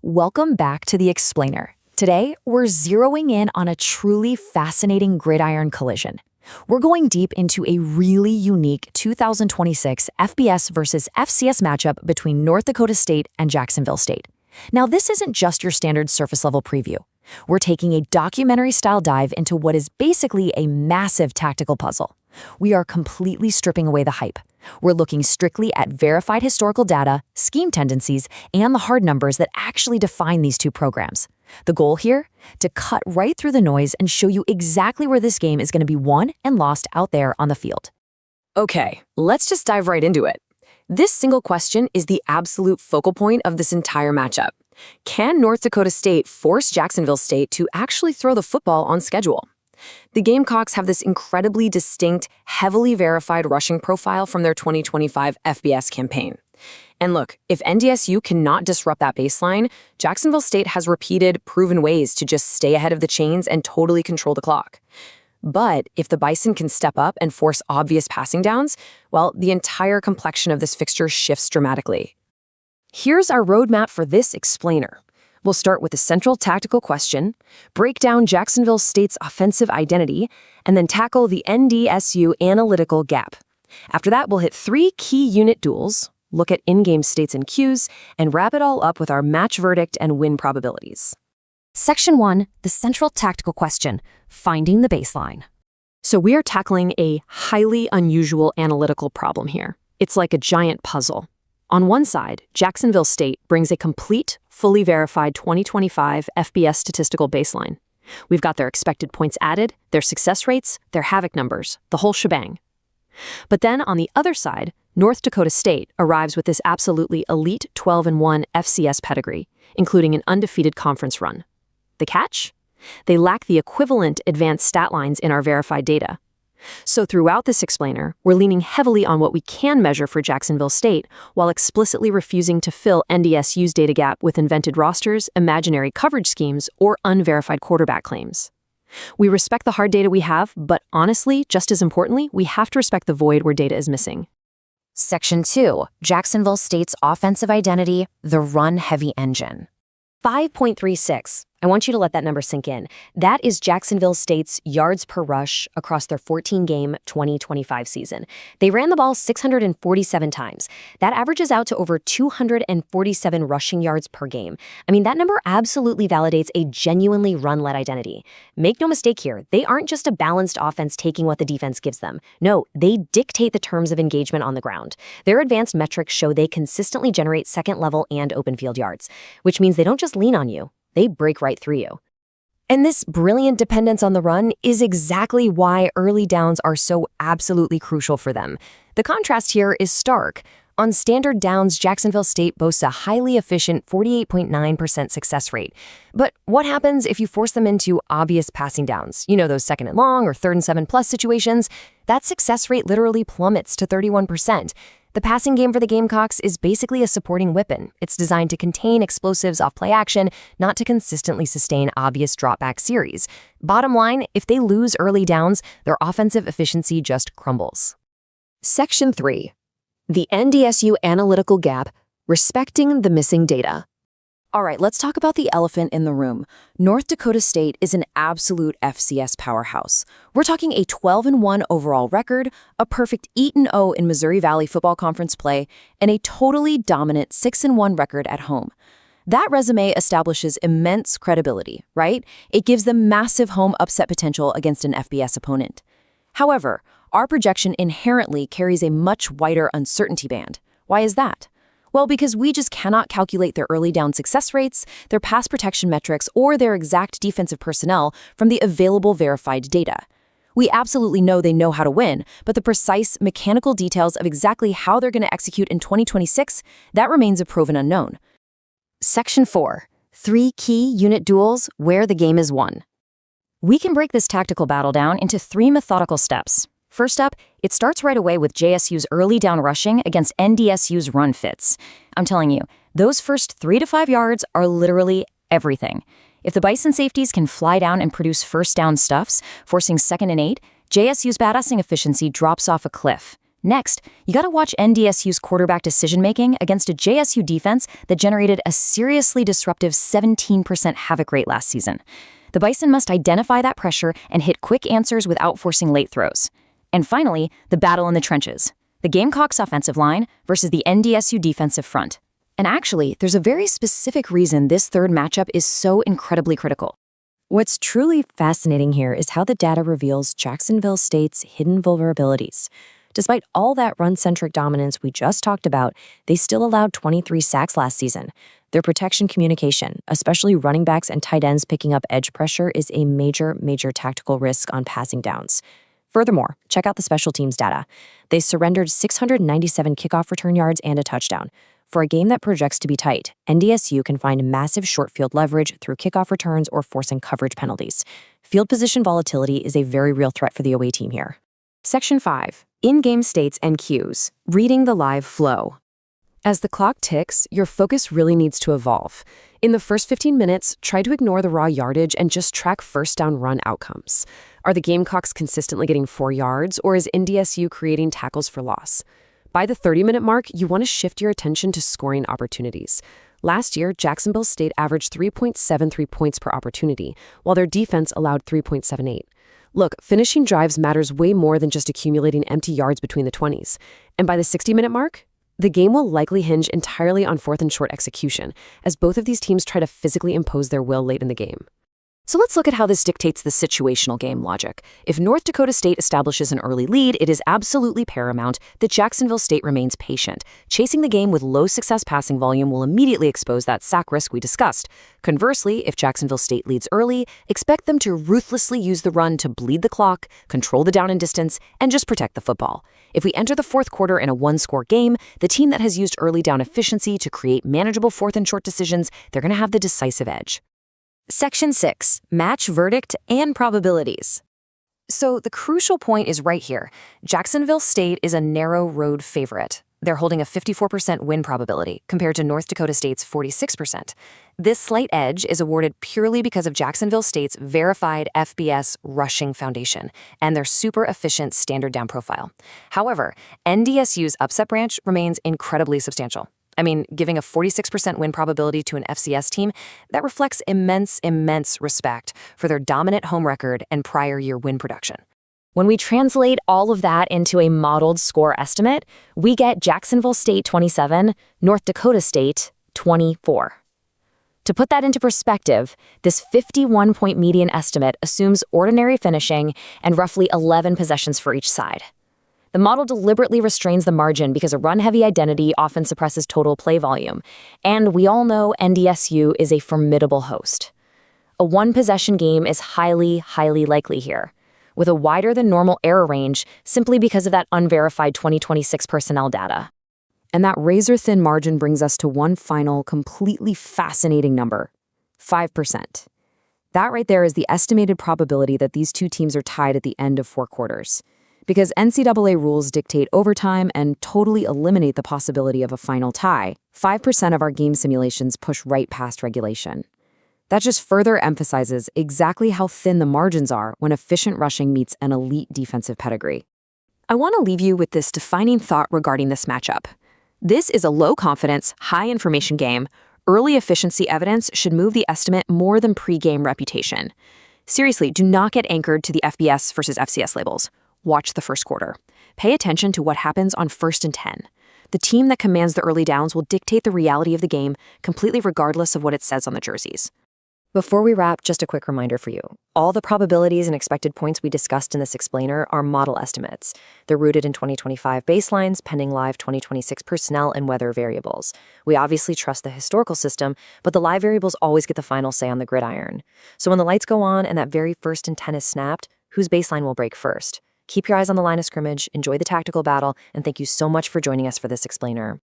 Welcome back to The Explainer. Today, we're zeroing in on a truly fascinating gridiron collision. We're going deep into a really unique 2026 FBS versus FCS matchup between North Dakota State and Jacksonville State. Now, this isn't just your standard surface-level preview. We're taking a documentary-style dive into what is basically a massive tactical puzzle. We are completely stripping away the hype. We're looking strictly at verified historical data, scheme tendencies, and the hard numbers that actually define these two programs. The goal here? To cut right through the noise and show you exactly where this game is going to be won and lost out there on the field. Okay, let's just dive right into it. This single question is the absolute focal point of this entire matchup. Can North Dakota State force Jacksonville State to actually throw the football on schedule? The Gamecocks have this incredibly distinct, heavily verified rushing profile from their 2025 FBS campaign. And look, if NDSU cannot disrupt that baseline, Jacksonville State has repeated, proven ways to just stay ahead of the chains and totally control the clock. But if the Bison can step up and force obvious passing downs, well, the entire complexion of this fixture shifts dramatically. Here's our roadmap for this explainer. We'll start with the central tactical question, break down Jacksonville State's offensive identity, and then tackle the NDSU analytical gap. After that, we'll hit 3 key unit duels, look at in-game states and cues, and wrap it all up with our match verdict and win probabilities. Section 1, the central tactical question, finding the baseline. So we are tackling a highly unusual analytical problem here. It's like a giant puzzle. On one side, Jacksonville State brings a complete, fully verified 2025 FBS statistical baseline. We've got their expected points added, their success rates, their havoc numbers, the whole shebang. But then on the other side, North Dakota State arrives with this absolutely elite 12-1 FCS pedigree, including an undefeated conference run. The catch? They lack the equivalent advanced stat lines in our verified data. So throughout this explainer, we're leaning heavily on what we can measure for Jacksonville State while explicitly refusing to fill NDSU's data gap with invented rosters, imaginary coverage schemes, or unverified quarterback claims. We respect the hard data we have, but honestly, just as importantly, we have to respect the void where data is missing. Section 2, Jacksonville State's offensive identity, the run-heavy engine. 5.36. I want you to let that number sink in. That is Jacksonville State's yards per rush across their 14-game 2025 season. They ran the ball 647 times. That averages out to over 247 rushing yards per game. I mean, that number absolutely validates a genuinely run-led identity. Make no mistake here, they aren't just a balanced offense taking what the defense gives them. No, they dictate the terms of engagement on the ground. Their advanced metrics show they consistently generate second-level and open field yards, which means they don't just lean on you. They break right through you. And this brilliant dependence on the run is exactly why early downs are so absolutely crucial for them. The contrast here is stark. On standard downs, Jacksonville State boasts a highly efficient 48.9% success rate. But what happens if you force them into obvious passing downs? You know, those 2nd and long or 3rd and 7+ situations? That success rate literally plummets to 31%. The passing game for the Gamecocks is basically a supporting weapon. It's designed to contain explosives off play action, not to consistently sustain obvious dropback series. Bottom line, if they lose early downs, their offensive efficiency just crumbles. Section 3. The NDSU analytical gap, respecting the missing data. All right, let's talk about the elephant in the room. North Dakota State is an absolute FCS powerhouse. We're talking a 12-1 overall record, a perfect 8-0 in Missouri Valley Football Conference play, and a totally dominant 6-1 record at home. That resume establishes immense credibility, right? It gives them massive home upset potential against an FBS opponent. However, our projection inherently carries a much wider uncertainty band. Why is that? Well, because we just cannot calculate their early down success rates, their pass protection metrics, or their exact defensive personnel from the available verified data. We absolutely know they know how to win, but the precise mechanical details of exactly how they're going to execute in 2026, that remains a proven unknown. Section 4, 3 key unit duels where the game is won. We can break this tactical battle down into 3 methodical steps. First up, it starts right away with JSU's early down rushing against NDSU's run fits. I'm telling you, those first 3 to 5 yards are literally everything. If the Bison safeties can fly down and produce first down stuffs, forcing 2nd and 8, JSU's badassing efficiency drops off a cliff. Next, you gotta watch NDSU's quarterback decision-making against a JSU defense that generated a seriously disruptive 17% havoc rate last season. The Bison must identify that pressure and hit quick answers without forcing late throws. And finally, the battle in the trenches. The Gamecocks' offensive line versus the NDSU defensive front. And actually, there's a very specific reason this third matchup is so incredibly critical. What's truly fascinating here is how the data reveals Jacksonville State's hidden vulnerabilities. Despite all that run-centric dominance we just talked about, they still allowed 23 sacks last season. Their protection communication, especially running backs and tight ends picking up edge pressure, is a major tactical risk on passing downs. Furthermore, check out the special teams data. They surrendered 697 kickoff return yards and a touchdown. For a game that projects to be tight, NDSU can find massive short field leverage through kickoff returns or forcing coverage penalties. Field position volatility is a very real threat for the away team here. Section 5. In-game states and cues. Reading the live flow. As the clock ticks, your focus really needs to evolve. In the first 15 minutes, try to ignore the raw yardage and just track first down run outcomes. Are the Gamecocks consistently getting 4 yards, or is NDSU creating tackles for loss? By the 30-minute mark, you want to shift your attention to scoring opportunities. Last year, Jacksonville State averaged 3.73 points per opportunity, while their defense allowed 3.78. Look, finishing drives matters way more than just accumulating empty yards between the 20s. And by the 60-minute mark, the game will likely hinge entirely on fourth and short execution, as both of these teams try to physically impose their will late in the game. So let's look at how this dictates the situational game logic. If North Dakota State establishes an early lead, it is absolutely paramount that Jacksonville State remains patient. Chasing the game with low success passing volume will immediately expose that sack risk we discussed. Conversely, if Jacksonville State leads early, expect them to ruthlessly use the run to bleed the clock, control the down and distance, and just protect the football. If we enter the fourth quarter in a one-score game, the team that has used early down efficiency to create manageable fourth and short decisions, they're going to have the decisive edge. Section 6. Match verdict and probabilities. So the crucial point is right here. Jacksonville State is a narrow road favorite. They're holding a 54% win probability compared to North Dakota State's 46%. This slight edge is awarded purely because of Jacksonville State's verified FBS rushing foundation and their super efficient standard down profile. However, NDSU's upset branch remains incredibly substantial. I mean, giving a 46% win probability to an FCS team, that reflects immense respect for their dominant home record and prior year win production. When we translate all of that into a modeled score estimate, we get Jacksonville State 27, North Dakota State 24. To put that into perspective, this 51-point median estimate assumes ordinary finishing and roughly 11 possessions for each side. The model deliberately restrains the margin because a run-heavy identity often suppresses total play volume, and we all know NDSU is a formidable host. A one-possession game is highly likely here, with a wider-than-normal error range simply because of that unverified 2026 personnel data. And that razor-thin margin brings us to one final, completely fascinating number: 5%. That right there is the estimated probability that these two teams are tied at the end of 4 quarters. Because NCAA rules dictate overtime and totally eliminate the possibility of a final tie, 5% of our game simulations push right past regulation. That just further emphasizes exactly how thin the margins are when efficient rushing meets an elite defensive pedigree. I want to leave you with this defining thought regarding this matchup. This is a low-confidence, high-information game. Early efficiency evidence should move the estimate more than pre-game reputation. Seriously, do not get anchored to the FBS versus FCS labels. Watch the first quarter. Pay attention to what happens on 1st and 10. The team that commands the early downs will dictate the reality of the game, completely regardless of what it says on the jerseys. Before we wrap, just a quick reminder for you. All the probabilities and expected points we discussed in this explainer are model estimates. They're rooted in 2025 baselines, pending live 2026 personnel and weather variables. We obviously trust the historical system, but the live variables always get the final say on the gridiron. So when the lights go on and that very 1st and 10 is snapped, whose baseline will break first? Keep your eyes on the line of scrimmage, enjoy the tactical battle, and thank you so much for joining us for this explainer.